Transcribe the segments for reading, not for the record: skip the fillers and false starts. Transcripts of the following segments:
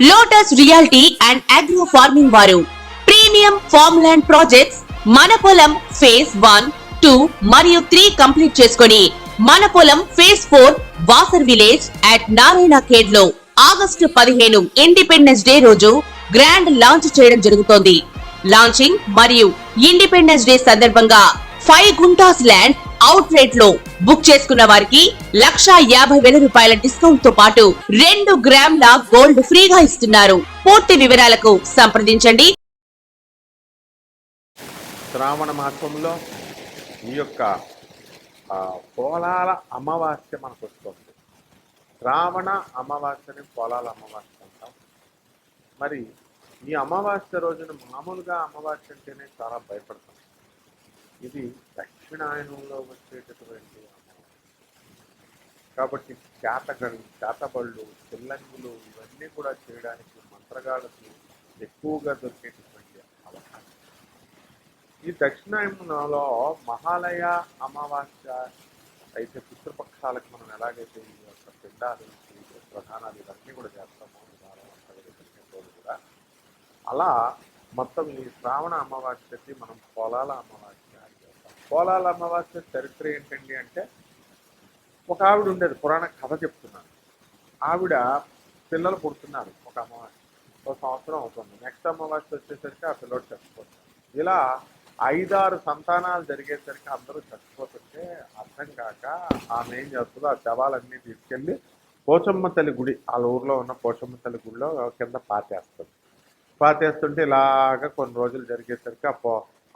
Lotus reality and agro farming వారు premium farm land projects మన పొలం ఫేజ్ 1, 2 మరియు 3 కంప్లీట్ చేసుకొని మన పొలం phase 4 Wasar village at Narayana Khed లో ఆగస్టు 15 ఇండిపెండెన్స్ డే రోజు గ్రాండ్ లాంచ్ చేయడం జరుగుతోంది. లాంచింగ్ మరియు ఇండిపెండెన్స్ డే సందర్భంగా 5 గుంటాస్ ల్యాండ్ అవుట్ రేట్ లో బుక్ చేసుకున్న వారికి ₹1,50,000 డిస్కౌంట్ తో పాటు 2 గ్రాముల గోల్డ్ ఫ్రీగా ఇస్తున్నారు. పూర్తి వివరాలకు సంప్రదించండి. శ్రావణ మాసంలో ఈ యొక్క పోలాల అమావాస్య మనకు వస్తుంది. శ్రావణ అమావాస్యని పోలాల అమావాస్య అంటాం. మరి ఈ అమావాస్య రోజున మామూలుగా అమావాస్య అంటేనే చాలా భయపడతాం. ఇది దక్షిణాయనంలో వచ్చేటటువంటి అమావాస్య కాబట్టి చేతబళ్ళు, చిల్లంగులు ఇవన్నీ కూడా చేయడానికి మంత్రగాళ్ళకి ఎక్కువగా దొరికేటటువంటి అవకాశం. ఈ దక్షిణాయనంలో మహాలయ అమావాస్య అయితే పితృపక్షాలకు మనం ఎలాగైతే ఈ యొక్క పిండాలు, ప్రధానాలు ఇవన్నీ కూడా చేస్తామో రోజు కూడా అలా మొత్తం ఈ శ్రావణ అమావాస్యకి మనం పోలాల అమావాస్య చేస్తాం. పోలాల అమావాస్య చరిత్ర ఏంటండి అంటే, ఒక ఆవిడ ఉండేది, పురాణ కథ చెప్తున్నాను. ఆవిడ పిల్లలు పుడుతున్నారు. ఒక అమావాస్య ఒక సంవత్సరం అవుతుంది. నెక్స్ట్ అమావాస్య వచ్చేసరికి ఆ పిల్లడు చచ్చిపోతారు. ఇలా 5-6 సంతానాలు జరిగేసరికి అందరూ చచ్చిపోతుంటే అర్థం కాక ఆమె ఏం చేస్తుందో ఆ శవాలన్నీ తీసుకెళ్ళి పోచమ్మ తల్లి గుడి, వాళ్ళ ఊర్లో ఉన్న పోచమ్మ తల్లి గుడిలో కింద పాతేస్తుంటే ఇలాగ కొన్ని రోజులు జరిగేసరికి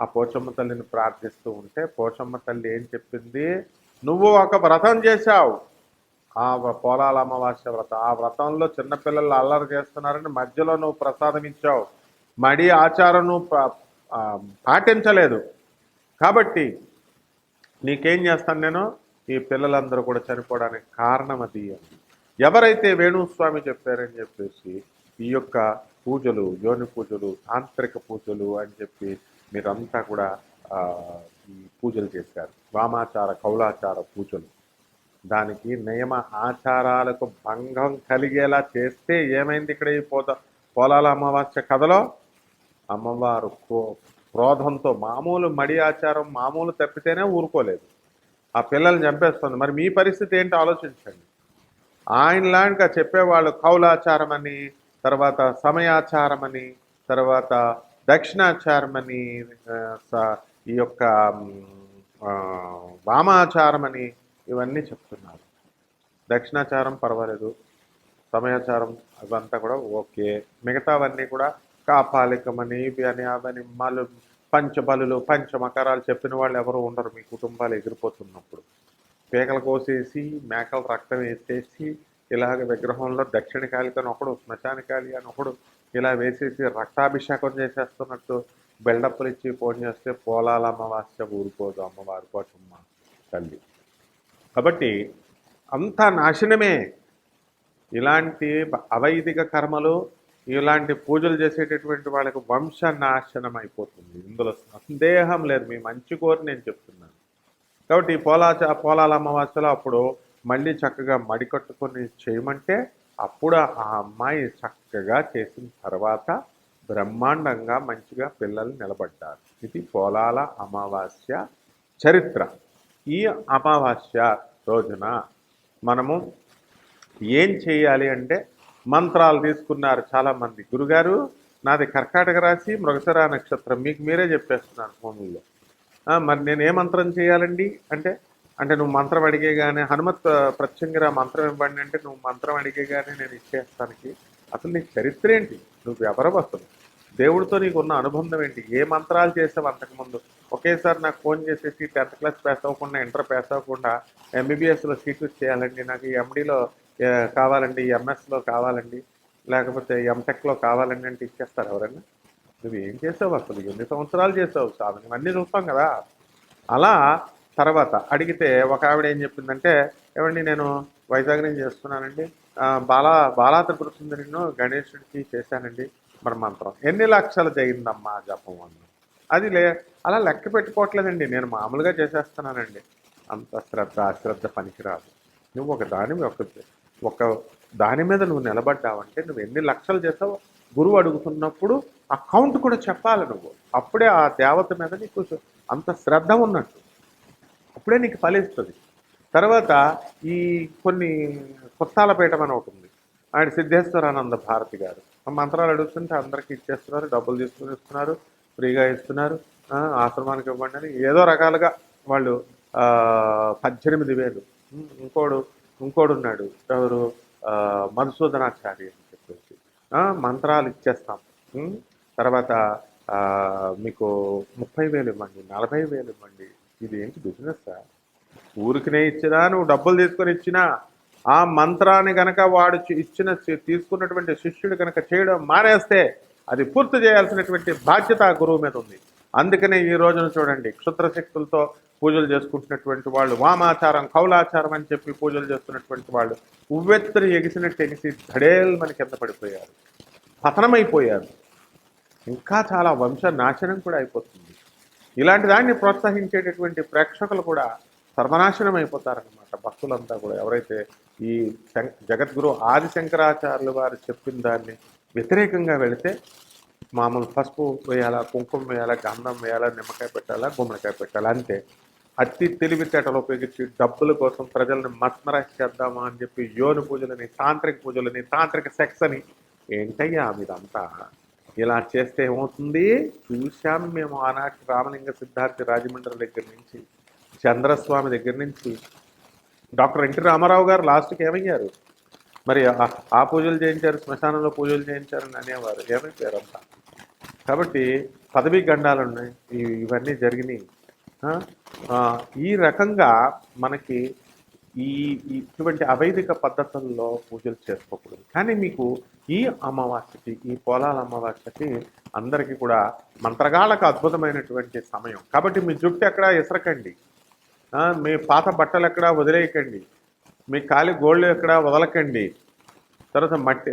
ఆ పోచమ్మ తల్లిని ప్రార్థిస్తూ ఉంటే పోచమ్మ తల్లి ఏం చెప్పింది, నువ్వు ఒక వ్రతం చేశావు, ఆ పోలాల అమావాస్య వ్రతం. ఆ వ్రతంలో చిన్నపిల్లలు అల్లరి చేస్తున్నారని మధ్యలో నువ్వు ప్రసాదం ఇచ్చావు, మడి ఆచారం నువ్వు పాటించలేదు, కాబట్టి నీకేం చేస్తాను నేను, ఈ పిల్లలందరూ కూడా చనిపోవడానికి కారణం అది అని ఎవరైతే వేణుస్వామి చెప్పారని చెప్పేసి ఈ యొక్క పూజలు, యోని పూజలు, తాంత్రిక పూజలు అని చెప్పి మీరంతా కూడా ఈ పూజలు చేశారు. వామాచార, కౌలాచార పూజలు. దానికి నియమ ఆచారాలకు భంగం కలిగేలా చేస్తే ఏమైంది ఇక్కడ ఈ పోలాల అమావాస్య కథలో? అమ్మవారు క్రోధంతో మామూలు మడి ఆచారం మామూలు తప్పితేనే ఊరుకోలేదు, ఆ పిల్లల్ని చంపేస్తుంది. మరి మీ పరిస్థితి ఏంటో ఆలోచించండి. ఆయనలాగా చెప్పేవాళ్ళు కౌలాచారం అని, తర్వాత సమయాచారం అని, తర్వాత దక్షిణాచారం అని, ఈ యొక్క వామాచారం అని ఇవన్నీ చెప్తున్నారు. దక్షిణాచారం పర్వాలేదు, సమయాచారం అవంతా కూడా ఓకే, మిగతావన్నీ కూడా కాపాలికమని ఇవి అని అవని పంచబలులు, పంచమకరాలు చెప్పిన వాళ్ళు ఎవరు ఉండరు మీ కుటుంబాలు ఎగిరిపోతున్నప్పుడు. పేకలు కోసేసి మేకలు రక్తం వేసేసి ఇలాగ విగ్రహంలో దక్షిణకాళి అని ఒకడు, శ్మశానకాళి అని ఒకడు ఇలా వేసేసి రక్తాభిషేకం చేసేస్తున్నట్టు బెల్డప్పులు ఇచ్చి ఫోన్ చేస్తే పోలాల అమావాస్య ఊరిపోదు అమ్మవారి పోచమ్మ తల్లి. కాబట్టి అంతా నాశనమే. ఇలాంటి అవైదిక కర్మలు, ఇలాంటి పూజలు చేసేటటువంటి వాళ్ళకి వంశ నాశనం అయిపోతుంది. ఇందులో సందేహం లేదు, మీ మంచి కోరి నేను చెప్తున్నాను. కాబట్టి పోలాల అమావాస్యలో అప్పుడు మళ్ళీ చక్కగా మడి కట్టుకొని చేయమంటే అప్పుడు ఆ అమ్మాయి చక్కగా చేసిన తర్వాత బ్రహ్మాండంగా మంచిగా పిల్లలు నిలబడ్డారు. ఇది పోలాల అమావాస్య చరిత్ర. ఈ అమావాస్య రోజున మనము ఏం చేయాలి అంటే, మంత్రాలు తీసుకున్నారు చాలామంది. గురుగారు నాది కర్కాటక రాశి, మృగశిర నక్షత్రం, మీకు మీరే చెప్పేస్తున్నారు ఫోన్లో. మరి నేను ఏ మంత్రం చేయాలండి అంటే నువ్వు మంత్రం అడిగేగానే హనుమత్ ప్రత్యంగిరా మంత్రం ఇవ్వండి అంటే నువ్వు మంత్రం అడిగేగానే నేను ఇచ్చేస్తానికి అసలు నీ చరిత్ర ఏంటి, నువ్వు ఎవరు, అసలు దేవుడితో నీకు ఉన్న అనుబంధం ఏంటి, ఏ మంత్రాలు చేసావు అంతకుముందు? ఒకేసారి నాకు ఫోన్ చేసేసి 10th క్లాస్ పాస్ అవ్వకుండా, ఇంటర్ పాస్ అవ్వకుండా MBBSలో సీట్లు చేయాలండి, నాకు ఈ MDలో కావాలండి, ఎంఎస్లో కావాలండి, లేకపోతే ఎంటెక్లో కావాలండి అంటే ఇచ్చేస్తారు ఎవరైనా? నువ్వు ఏం చేసావు, అసలు ఎన్ని సంవత్సరాలు చేసావు సాధన, ఇవన్నీ చూస్తాం కదా. అలా తర్వాత అడిగితే ఒక ఆవిడ ఏం చెప్పిందంటే, ఏమండి నేను వైజాగ్ నుంచి చేస్తున్నానండి, బాలా త్రిపురసుందరిను గణేశుడికి చేశానండి, మరి మంత్రం ఎన్ని లక్షలు జరిగిందమ్మా జపం అన్న. అది అలా లెక్క పెట్టుకోవట్లేదండి, నేను మామూలుగా చేసేస్తున్నానండి. అంత అశ్రద్ధ పనికిరాదు. నువ్వు ఒక దాని ఒక దాని మీద నువ్వు నిలబడ్డావంటే నువ్వు ఎన్ని లక్షలు చేస్తావో గురువు అడుగుతున్నప్పుడు ఆ కౌంట్ కూడా చెప్పాలి నువ్వు. అప్పుడే ఆ దేవత మీద నీకు అంత శ్రద్ధ ఉన్నట్టు, అప్పుడే నీకు ఫలిస్తుంది. తర్వాత ఈ కొన్ని కొత్తాలపేట అని ఒకటి ఉంది, ఆయన సిద్ధేశ్వరానంద భారతి గారు ఆ మంత్రాలు అడుగుతుంటే అందరికీ ఇచ్చేస్తున్నారు, డబ్బులు తీసుకుని ఇస్తున్నారు, ఫ్రీగా ఇస్తున్నారు, ఆశ్రమానికి ఇవ్వండి అని ఏదో రకాలుగా వాళ్ళు 18,000. ఇంకోడు ఉన్నాడు ఎవరు, మధుసూదనాచార్య అని చెప్పేసి మంత్రాలు ఇచ్చేస్తాం, తర్వాత మీకు 30,000 ఇవ్వండి, 40,000 ఇవ్వండి. ఇది ఏంటి బిజినెస్? ఊరికినే ఇచ్చినా నువ్వు డబ్బులు తీసుకొని ఇచ్చినా ఆ మంత్రాన్ని కనుక వాడు తీసుకున్నటువంటి శిష్యుడు కనుక చేయడం మానేస్తే అది పూర్తి చేయాల్సినటువంటి బాధ్యత ఆ గురువు మీద ఉంది. అందుకనే ఈ రోజున చూడండి, క్షుద్రశక్తులతో పూజలు చేసుకుంటున్నటువంటి వాళ్ళు, వామాచారం కౌలాచారం అని చెప్పి పూజలు చేస్తున్నటువంటి వాళ్ళు ఉవ్వెత్తని ఎగిసినట్టు ఎగిసి ధడేల్ మన కింద పడిపోయారు, పతనమైపోయారు. ఇంకా చాలా వంశ నాశనం కూడా అయిపోతుంది. ఇలాంటి దాన్ని ప్రోత్సహించేటటువంటి ప్రేక్షకులు కూడా సర్వనాశనం అయిపోతారనమాట. భక్తులంతా కూడా ఎవరైతే ఈ జగద్గురు ఆదిశంకరాచార్యులు వారు చెప్పిన దాన్ని వ్యతిరేకంగా వెళితే మామూలు పసుపు వేయాలా, కుంకుమ వేయాలా, గంధం వేయాలా, నిమ్మకాయ పెట్టాలా, గుమ్మడికాయ పెట్టాలా, అంతే. అతి తెలివితేటలు ఉపయోగించి డబ్బుల కోసం ప్రజలను మస్మరైజ్ చేద్దామా అని చెప్పి యోని పూజలని, తాంత్రిక పూజలని, తాంత్రిక సెక్స్ అని, ఏంటయ్యా మీదంతా? ఇలా చేస్తే ఏమవుతుంది? చూశాం మేము ఆనాటి రామలింగ సిద్ధార్థి రాజమండ్రి దగ్గర నుంచి, చంద్రస్వామి దగ్గర నుంచి, డాక్టర్ ఎన్టీ రామారావు గారు లాస్ట్కి ఏమయ్యారు? మరి ఆ పూజలు చేయించారు, శ్మశానంలో పూజలు చేయించారని అనేవారు, ఏమైపోయారంతా? కాబట్టి పదవీ గండాలు ఉన్నాయి, ఇవన్నీ జరిగినాయి. ఈ రకంగా మనకి ఇటువంటి అవైదిక పద్ధతుల్లో పూజలు చేసుకోకూడదు. కానీ మీకు ఈ అమావాస్యకి, ఈ పోలాల అమావాస్యకి అందరికీ కూడా మంత్రగాళ్ళకు అద్భుతమైనటువంటి సమయం. కాబట్టి మీ జుట్టు ఎక్కడ ఎసరకండి, మీ పాత బట్టలు ఎక్కడ వదిలేయకండి, మీ కాలి గోళ్ళు ఎక్కడ వదలకండి. తర్వాత మట్టి,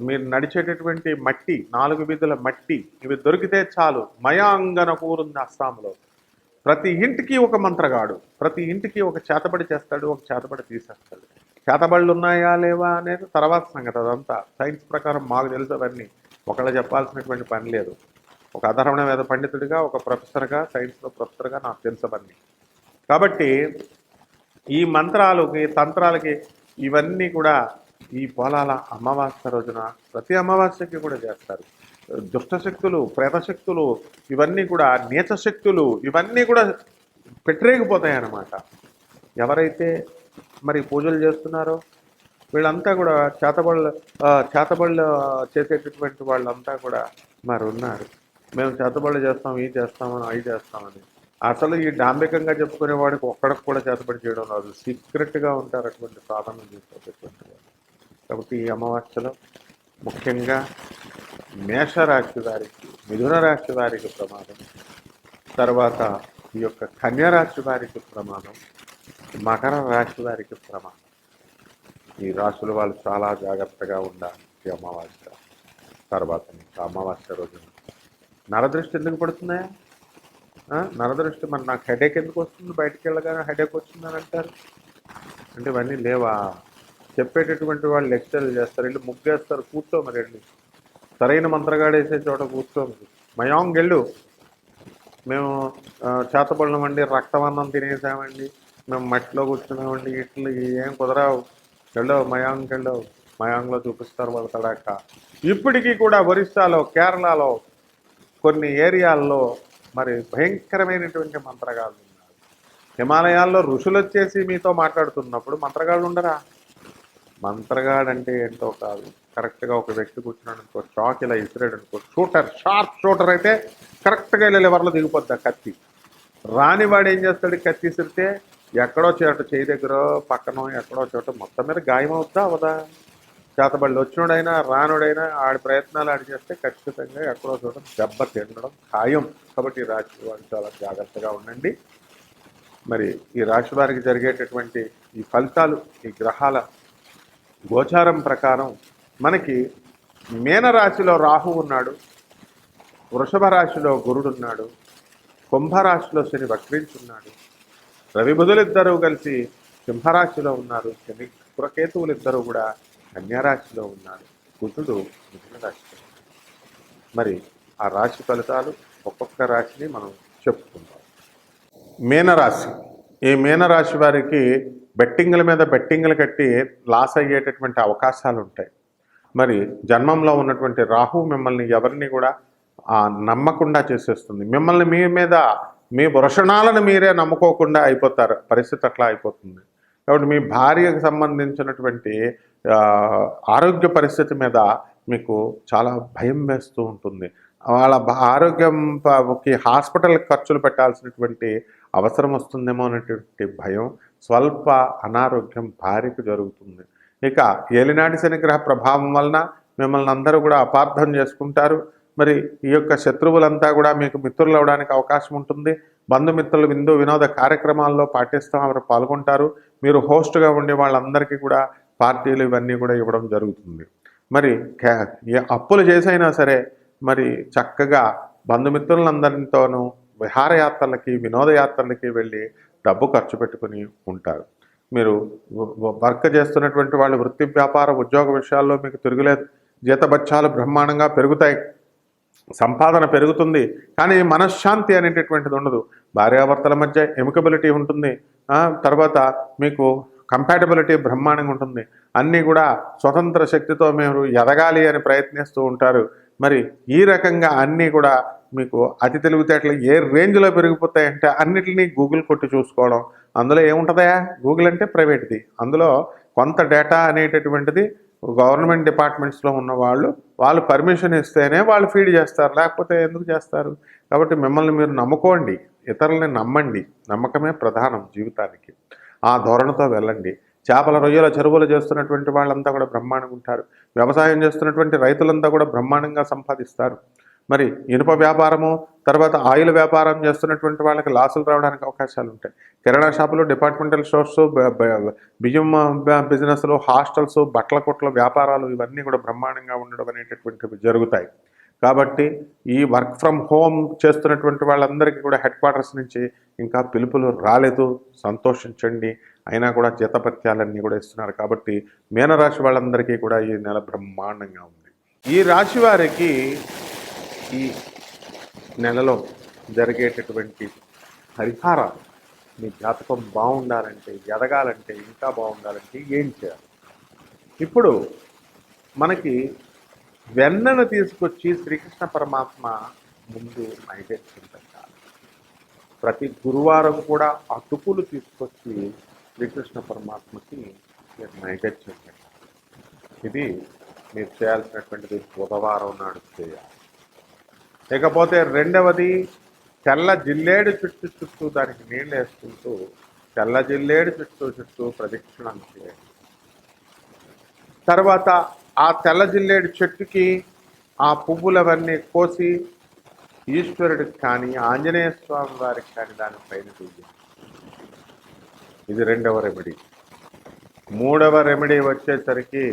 మీరు నడిచేటటువంటి మట్టి, 4 వీధుల మట్టి, ఇవి దొరికితే చాలు. మయాంగన కూరుంది అస్సాంలో. ప్రతి ఇంటికి ఒక మంత్రగాడు, ప్రతి ఇంటికి ఒక చేతబడి చేస్తాడు, ఒక చేతబడి తీసేస్తాడు. చేతబడులు ఉన్నాయా లేవా అనేది తర్వాత సంగతి. అదంతా సైన్స్ ప్రకారం మాకు తెలుసు. అవన్నీ ఒకళ్ళు చెప్పాల్సినటువంటి పని లేదు. ఒక అధర్వణ వేద పండితుడిగా, ఒక ప్రొఫెసర్గా, సైన్స్లో ప్రొఫెసర్గా నాకు తెలుసు అవన్నీ. కాబట్టి ఈ మంత్రాలకి, తంత్రాలకి ఇవన్నీ కూడా ఈ పోలాల అమావాస్య రోజున ప్రతి అమావాస్యకి కూడా చేస్తారు. దుష్టశక్తులు, ప్రేతశక్తులు, ఇవన్నీ కూడా నీచశక్తులు, ఇవన్నీ కూడా పెట్టరేగిపోతాయి అన్నమాట. ఎవరైతే మరి పూజలు చేస్తున్నారో వీళ్ళంతా కూడా చేతబళ్ళు చేసేటటువంటి వాళ్ళంతా కూడా మరి ఉన్నారు. మేము చేతబళ్ళు చేస్తాం, ఇవి చేస్తామని, అవి చేస్తామని. అసలు ఈ డాంబికంగా చెప్పుకునే వాడికి ఒక్కడికి కూడా చేతబడి చేయడం రాదు. సీక్రెట్గా ఉంటారు అటువంటి సాధన చేసేటటువంటి వాడు. కాబట్టి ఈ అమావాస్యలో ముఖ్యంగా మేషరాశి వారికి, మిథున రాశి వారికి ప్రమాదం, తర్వాత ఈ యొక్క కన్యరాశి వారికి ప్రమాదం, మకర రాశి వారికి ప్రమాదం. ఈ రాశుల వాళ్ళు చాలా జాగ్రత్తగా ఉండాలి ఈ అమావాస్య తర్వాత. అమావాస్య రోజున నరదృష్టి ఎందుకు పడుతున్నాయా? నరదృష్టి మరి నాకు హెడేక్ ఎందుకు వస్తుంది, బయటికి వెళ్ళగానే హెడేక్ వచ్చిందని అంటారు. అంటే ఇవన్నీ లేవా? చెప్పేటటువంటి వాళ్ళు లెక్చర్లు చేస్తారు, వెళ్ళి ముగ్గేస్తారు, కూర్చో మరి వెళ్ళి సరైన మంత్రగాడేసే చోట కూర్చోమరి. మయాంగ్ వెళ్ళు, మేము చేతపడినామండి, రక్తవన్నం తినేసామండి, మేము మట్టిలో కూర్చున్నామండి, ఇట్లు ఏం కుదరావు, వెళ్ళవు మయాంగ్కి వెళ్ళవు. మయాంగ్లో చూపిస్తారు వాళ్ళ తడాక. ఇప్పటికీ కూడా ఒరిస్సాలో, కేరళలో కొన్ని ఏరియాల్లో మరి భయంకరమైనటువంటి మంత్రగాళ్ళు ఉన్నారు. హిమాలయాల్లో ఋషులు వచ్చేసి మీతో మాట్లాడుతున్నప్పుడు మంత్రగాళ్ళు ఉండరా? మంత్రగాడంటే ఏంటో కాదు, కరెక్ట్గా ఒక వ్యక్తి కూర్చున్నాడు అనుకో, షాక్ ఇలా ఇసిరాడు అనుకో, షార్ప్ షూటర్ అయితే కరెక్ట్గా ఇలా లివర్లో దిగిపోద్ది ఆ కత్తి. రానివాడు ఏం చేస్తాడు, కత్తి ఇసిరితే ఎక్కడో చోట చేయి దగ్గర పక్కనో ఎక్కడో చోట మొత్తం మీద గాయం అవుతా అవదా? చేతబళ్ళు వచ్చినోడైనా రానుడైనా ఆడి ప్రయత్నాలు ఆడి చేస్తే ఖచ్చితంగా ఎక్కడో చోట దెబ్బ తినడం ఖాయం. కాబట్టి ఈ రాశి వారు చాలా జాగ్రత్తగా ఉండండి. మరి ఈ రాశి వారికి జరిగేటటువంటి ఈ ఫలితాలు, ఈ గ్రహాల గోచారం ప్రకారం మనకి మీనరాశిలో రాహు ఉన్నాడు, వృషభ రాశిలో గురుడు ఉన్నాడు, కుంభరాశిలో శని వక్రించున్నాడు, రవి బుధులిద్దరూ కలిసి సింహరాశిలో ఉన్నారు, శని శుక్రకేతువులు ఇద్దరు కూడా కన్యారాశిలో ఉన్నారు, కుజుడు మిథున రాశిలో. మరి ఆ రాశి ఫలితాలు ఒక్కొక్క రాశిని మనం చెప్పుకుందాం. మీనరాశి. ఈ మీనరాశి వారికి బెట్టింగ్ల మీద బెట్టింగ్లు కట్టి లాస్ అయ్యేటటువంటి అవకాశాలు ఉంటాయి. మరి జన్మంలో ఉన్నటువంటి రాహు మిమ్మల్ని ఎవరిని కూడా నమ్మకుండా చేసేస్తుంది. మిమ్మల్ని మీ మీద మీ వృషణాలను మీరే నమ్ముకోకుండా అయిపోతారు, పరిస్థితి అట్లా అయిపోతుంది. కాబట్టి మీ భార్యకు సంబంధించినటువంటి ఆరోగ్య పరిస్థితి మీద మీకు చాలా భయం వేస్తూ ఉంటుంది. వాళ్ళ ఆరోగ్యంకి హాస్పిటల్ ఖర్చులు పెట్టాల్సినటువంటి అవసరం వస్తుందేమో అనేటువంటి భయం, స్వల్ప అనారోగ్యం భార్యకు జరుగుతుంది. ఇక ఏలినాటి శనిగ్రహ ప్రభావం వలన మిమ్మల్ని అందరూ కూడా అపార్థం చేసుకుంటారు. మరి ఈ యొక్క శత్రువులంతా కూడా మీకు మిత్రులు అవడానికి అవకాశం ఉంటుంది. బంధుమిత్రులు విందు వినోద కార్యక్రమాల్లో వారు పాల్గొంటారు. మీరు హోస్ట్గా ఉండి వాళ్ళందరికీ కూడా పార్టీలు ఇవన్నీ కూడా ఇవ్వడం జరుగుతుంది. మరి అప్పులు చేసైనా సరే మరి చక్కగా బంధుమిత్రులందరితోనూ విహారయాత్రలకి వినోదయాత్రలకి వెళ్ళి డబ్బు ఖర్చు పెట్టుకుని ఉంటారు. మీరు వర్క్ చేస్తున్నటువంటి వాళ్ళు వృత్తి వ్యాపార ఉద్యోగ విషయాల్లో మీకు తిరుగులేదు. జీతబత్యాలు బ్రహ్మాండంగా పెరుగుతాయి, సంపాదన పెరుగుతుంది, కానీ మనశ్శాంతి అనేటటువంటిది ఉండదు. భార్యాభర్తల మధ్య ఎమికబిలిటీ ఉంటుంది, తర్వాత మీకు కంపాటబిలిటీ బ్రహ్మాండంగా ఉంటుంది. అన్నీ కూడా స్వతంత్ర శక్తితో మీరు ఎదగాలి అని ప్రయత్నిస్తూ ఉంటారు. మరి ఈ రకంగా అన్నీ కూడా మీకు అతి తెలివితేటలు ఏ రేంజ్లో పెరిగిపోతాయంటే అన్నిటినీ గూగుల్ కొట్టి చూసుకోవడం. అందులో ఏముంటుందా, గూగుల్ అంటే ప్రైవేట్ది, అందులో కొంత డేటా అనేటటువంటిది గవర్నమెంట్ డిపార్ట్మెంట్స్లో ఉన్న వాళ్ళు పర్మిషన్ ఇస్తేనే వాళ్ళు ఫీడ్ చేస్తారు, లేకపోతే ఎందుకు చేస్తారు? కాబట్టి మిమ్మల్ని మీరు నమ్ముకోండి, ఇతరులని నమ్మండి, నమ్మకమే ప్రధానం జీవితానికి. ఆ ధోరణితో వెళ్ళండి. చేపల రొయ్యల చెరువులు చేస్తున్నటువంటి వాళ్ళంతా కూడా బ్రహ్మాండంగా ఉంటారు. వ్యవసాయం చేస్తున్నటువంటి రైతులంతా కూడా బ్రహ్మాండంగా సంపాదిస్తారు. మరి ఇనుప వ్యాపారము, తర్వాత ఆయిల్ వ్యాపారం చేస్తున్నటువంటి వాళ్ళకి లాసులు రావడానికి అవకాశాలు ఉంటాయి. కిరాణా షాపులు, డిపార్ట్మెంటల్ స్టోర్స్, బియ్యం బిజినెస్లు, హాస్టల్స్, బట్టల కొట్ల వ్యాపారాలు ఇవన్నీ కూడా బ్రహ్మాండంగా ఉండడం అనేటటువంటివి జరుగుతాయి. కాబట్టి ఈ వర్క్ ఫ్రమ్ హోమ్ చేస్తున్నటువంటి వాళ్ళందరికీ కూడా హెడ్ క్వార్టర్స్ నుంచి ఇంకా పిలుపులు రాలేదు, సంతోషించండి. అయినా కూడా జీతపత్యాలన్నీ కూడా ఇస్తున్నారు. కాబట్టి మీనరాశి వాళ్ళందరికీ కూడా ఈ నెల బ్రహ్మాండంగా ఉంది. ఈ రాశి వారికి ఈ నెలలో జరిగేటటువంటి పరిహారాలు, మీ జాతకం బాగుండాలంటే, ఎదగాలంటే, ఇంకా బాగుండాలంటే ఏం చేయాలి? ఇప్పుడు మనకి వెన్నను తీసుకొచ్చి శ్రీకృష్ణ పరమాత్మ ముందు నైవేద్యం పెట్టాలి. ప్రతి గురువారం కూడా అటుకులు తీసుకొచ్చి శ్రీకృష్ణ పరమాత్మకి నైవేద్యం పెట్టాలి. ఇది మీరు చేయాల్సినటువంటిది బుధవారం నాడు చేయాలి. ఇకపోతే రెండవది, తెల్ల జిల్లేడు చుట్టూ దానికి నీళ్ళు వేసుకుంటూ తెల్ల జిల్లేడు చుట్టూ ప్రదక్షిణం చేయండి. తర్వాత ఆ తెల్ల జిల్లేడు చెట్టుకి ఆ పువ్వులవన్నీ కోసి ఈశ్వరుడికి కానీ ఆంజనేయ స్వామి వారికి కానీ దానిపైన తీయండి. ఇది రెండవ రెమెడీ. మూడవ రెమెడీ వచ్చేసరికి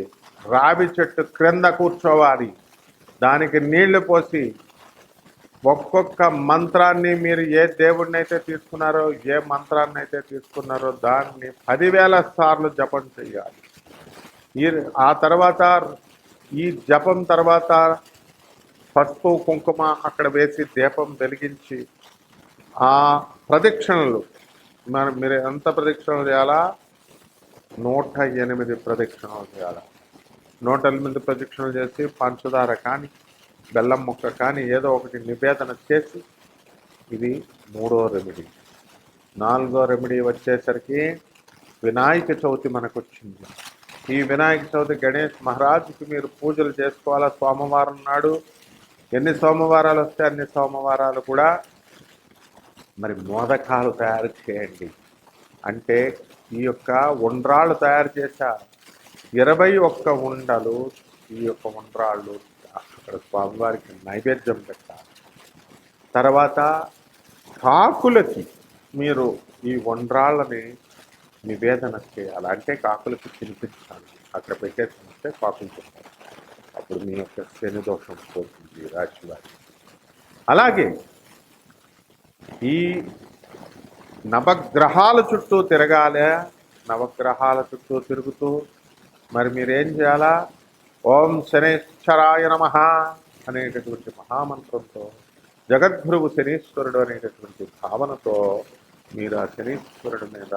రావి చెట్టు క్రింద కూర్చోవాలి, దానికి నీళ్లు పోసి ఒక్కొక్క మంత్రాన్ని మీరు ఏ దేవుడిని అయితే తీసుకున్నారో, ఏ మంత్రాన్ని అయితే తీసుకున్నారో దాన్ని 10,000 సార్లు జపం చేయాలి. ఆ తర్వాత ఈ జపం తర్వాత పసుపు కుంకుమ అక్కడ వేసి దీపం వెలిగించి ఆ ప్రదక్షిణలు మీరు ఎంత ప్రదక్షిణలు చేయాలా? 108 ప్రదక్షిణలు చేయాలి. 108 ప్రదక్షిణలు చేసి పంచదార కానీ బెల్లం ముక్క కానీ ఏదో ఒకటి నివేదన చేసి, ఇది మూడో రెమెడీ. నాలుగో రెమెడీ వచ్చేసరికి వినాయక చవితి మనకు వచ్చింది. ఈ వినాయక చవితి గణేష్ మహారాజుకి మీరు పూజలు చేసుకోవాలా. సోమవారం నాడు ఎన్ని సోమవారాలు వస్తే అన్ని సోమవారాలు కూడా మరి మోదకాలు తయారు చేయండి. అంటే ఈ యొక్క ఉండ్రాళ్ళు తయారు చేశారు, 21 ఉండలు. ఈ యొక్క ఉండ్రాళ్ళు అక్కడ స్వామివారికి నైవేద్యం పెట్టాలి. తర్వాత కాకులకి మీరు ఈ ఉండ్రాళ్ళని నివేదన చేయాలి. అంటే కాకులకి తినిపించాలి. అక్కడ పెట్టేసి కాకులు తింటారు. అప్పుడు మీ యొక్క శని దోషం పోతుంది రాశి వారికి. అలాగే ఈ నవగ్రహాల చుట్టూ తిరగాలి, నవగ్రహాల చుట్టూ తిరుగుతూ మరి మీరేం చేయాలా? ఓం శనేశ్వరాయ నమః అనేటటువంటి మహామంత్రంతో, జగద్గురువు శనీశ్వరుడు అనేటటువంటి భావనతో మీరు ఆ శనీశ్వరుడి మీద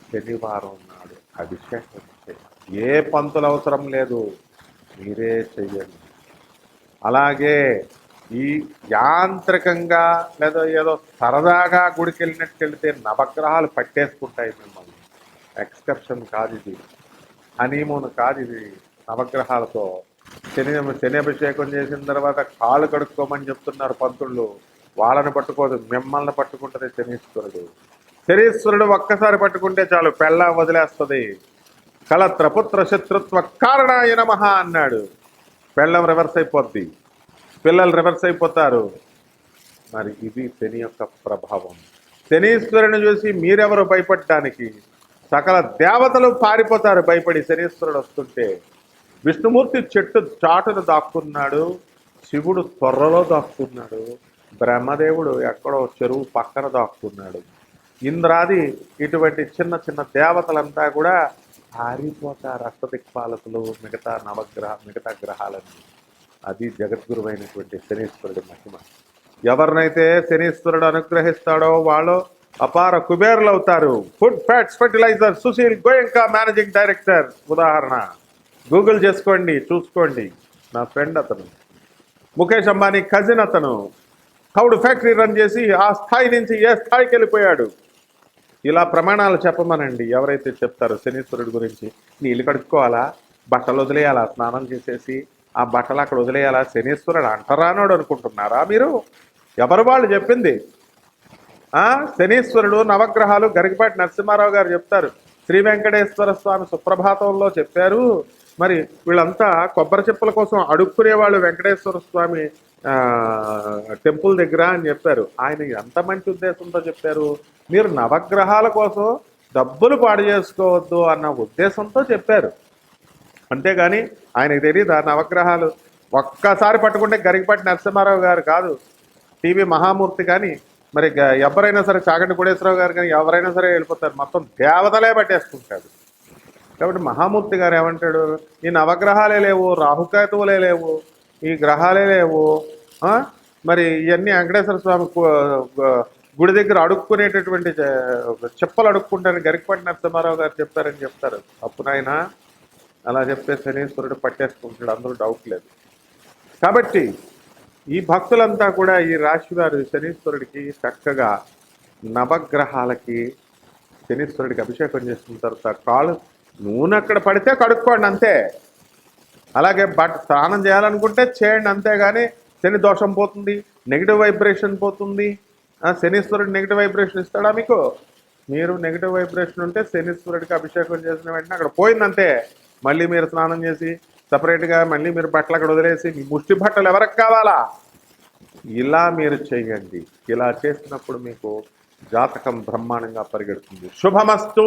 శనివారం నాడు అభిషేకం చేయాలి. ఏ పంతులు అవసరం లేదు, మీరే చెయ్యండి. అలాగే ఈ యాంత్రికంగా లేదా ఏదో సరదాగా గుడికి వెళ్ళినట్టు వెళితే నవగ్రహాలు పట్టేసుకుంటాయి మిమ్మల్ని. ఎక్స్కర్షన్ కాదు ఇది, హనీమూన్ కాదు ఇది. నవగ్రహాలతో శని అభిషేకం చేసిన తర్వాత కాళ్ళు కడుక్కోమని చెప్తున్నారు పంతుళ్ళు. వాళ్ళని పట్టుకోదు, మిమ్మల్ని పట్టుకుంటుంది శనీశ్వరుడు. శనీశ్వరుడు ఒక్కసారి పట్టుకుంటే చాలు, పెళ్ళాం వదిలేస్తుంది. కళత్రపుత్ర శత్రుత్వ కారణాయ నమః అన్నాడు. పెళ్ళం రివర్స్ అయిపోద్ది, పిల్లలు రివర్స్ అయిపోతారు. మరి ఇది శని యొక్క ప్రభావం. శనీశ్వరుని చూసి మీరెవరు భయపడటానికి? సకల దేవతలు పారిపోతారు భయపడి శనీశ్వరుడు వస్తుంటే. విష్ణుమూర్తి చెట్టు చాటున దాక్కున్నాడు, శివుడు త్వరలో దాక్కున్నాడు, బ్రహ్మదేవుడు ఎక్కడో చెరువు పక్కన దాక్కున్నాడు. ఇంద్రాది ఇటువంటి చిన్న చిన్న దేవతలంతా కూడా పారిపోతారు, అష్టదిక్పాలకులు, మిగతా గ్రహాలన్నీ. అది జగద్గురువైనటువంటి శనీశ్వరుడి మహిమ. ఎవరినైతే శనీశ్వరుడు అనుగ్రహిస్తాడో వాళ్ళు అపార కుబేరులు అవుతారు. Food fats fertilizer Sushil Goenka managing director. ఉదాహరణ గూగుల్ చేసుకోండి, చూసుకోండి. నా ఫ్రెండ్ అతను, ముఖేష్ అంబానీ కజిన్ అతను. కౌడు ఫ్యాక్టరీ రన్ చేసి ఆ స్థాయి నుంచి ఏ స్థాయికి వెళ్ళిపోయాడు. ఇలా ప్రమాణాలు చెప్పమనండి ఎవరైతే చెప్తారో శనీశ్వరుడి గురించి. నీళ్ళు కడుక్కోవాలా, బట్టలు వదిలేయాలా, స్నానం చేసేసి ఆ బట్టలు అక్కడ వదిలేయాలా? శనీశ్వరుడు అంటరానోడు అనుకుంటున్నారా మీరు? ఎవరు వాళ్ళు చెప్పింది? శనీశ్వరుడు నవగ్రహాలు గరికపాటి నరసింహారావు గారు చెప్తారు. శ్రీ వెంకటేశ్వర స్వామి సుప్రభాతంలో చెప్పారు. మరి వీళ్ళంతా కొబ్బరి చెప్పుల కోసం అడుక్కునే వాళ్ళు వెంకటేశ్వర స్వామి టెంపుల్ దగ్గర అని చెప్పారు. ఆయన ఎంత మంచి ఉద్దేశంతో చెప్పారు? మీరు నవగ్రహాల కోసం డబ్బులు పాడు చేసుకోవద్దు అన్న ఉద్దేశంతో చెప్పారు. అంతేగాని ఆయనకు తెలియదు ఆ నవగ్రహాలు. ఒక్కసారి పట్టుకుంటే గరికపాటి నరసింహారావు గారు కాదు, టీవీ మహామూర్తి కానీ, మరి ఎవరైనా సరే చాగంటి కోటేశ్వరరావు గారు కానీ ఎవరైనా సరే వెళ్ళిపోతారు. మొత్తం దేవతలే పట్టేసుకుంటాడు. కాబట్టి మహామూర్తి గారు ఏమంటాడు? ఈ నవగ్రహాలే లేవు, రాహుకేతువులే లేవు, ఈ గ్రహాలే లేవు, మరి ఇవన్నీ వెంకటేశ్వర స్వామి గుడి దగ్గర అడుక్కునేటటువంటి చెప్పలు అడుక్కుంటారని గరికపాటి నరసింహారావు గారు చెప్పారని చెప్తారు. తప్పునైనా అలా చెప్తే శనీశ్వరుడు పట్టేసుకుంటాడు, అందులో డౌట్ లేదు. కాబట్టి ఈ భక్తులంతా కూడా ఈ రాశి వారు శనీశ్వరుడికి చక్కగా నవగ్రహాలకి శనీశ్వరుడికి అభిషేకం చేసుకున్న తర్వాత కాళ్ళు నూనె అక్కడ పడితే కడుక్కోండి అంతే. అలాగే స్నానం చేయాలనుకుంటే చేయండి అంతేగాని శని దోషం పోతుంది, నెగిటివ్ వైబ్రేషన్ పోతుంది. శనీశ్వరుడు నెగిటివ్ వైబ్రేషన్ ఇస్తాడా మీకు? మీరు నెగిటివ్ వైబ్రేషన్ ఉంటే శనీశ్వరుడికి అభిషేకం చేసిన వెంటనే అక్కడ పోయిందంతే. మళ్ళీ మీరు స్నానం చేసి సపరేట్గా మళ్ళీ మీరు బట్టలు అక్కడ వదిలేసి మీ ముష్టి బట్టలు ఎవరికి కావాలా? ఇలా మీరు చేయండి. ఇలా చేసినప్పుడు మీకు జాతకం బ్రహ్మాండంగా పరిగెడుతుంది. శుభమస్తు.